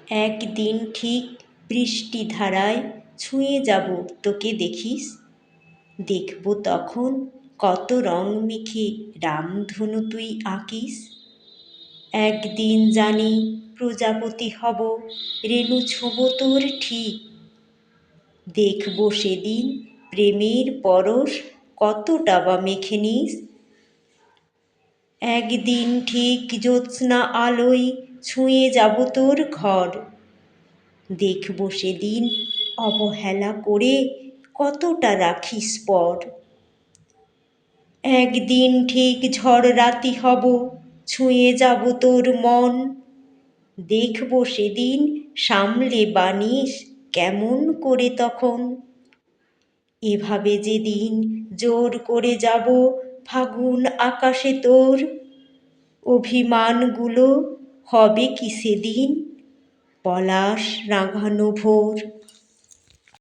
একদিন ঠিক বৃষ্টি ধারায় ছুঁয়ে যাব তোকে দেখিস, দেখব তখন কত রং মেখে রামধনু তুই আঁকিস। একদিন জানি প্রজাপতি হব, রেণু ছোঁব তোর ঠিক, দেখব সেদিন প্রেমের পরশ কতটা বা মেখে নিস। একদিন ঠিক জ্যোৎস্না আলোয় ছুঁয়ে যাব তোর ঘর, দেখব সেদিন অবহেলা করে কতটা রাখিস পর। একদিন ঠিক ঝড় রাতি হব, ছুঁয়ে যাব তোর মন, দেখব সেদিন সামলে বানিস কেমন করে তখন। এভাবে যেদিন জোর করে যাব ফাগুন আকাশে তোর, অভিমানগুলো হবে কি সেদিন পলাশ রাঙানো ভোর।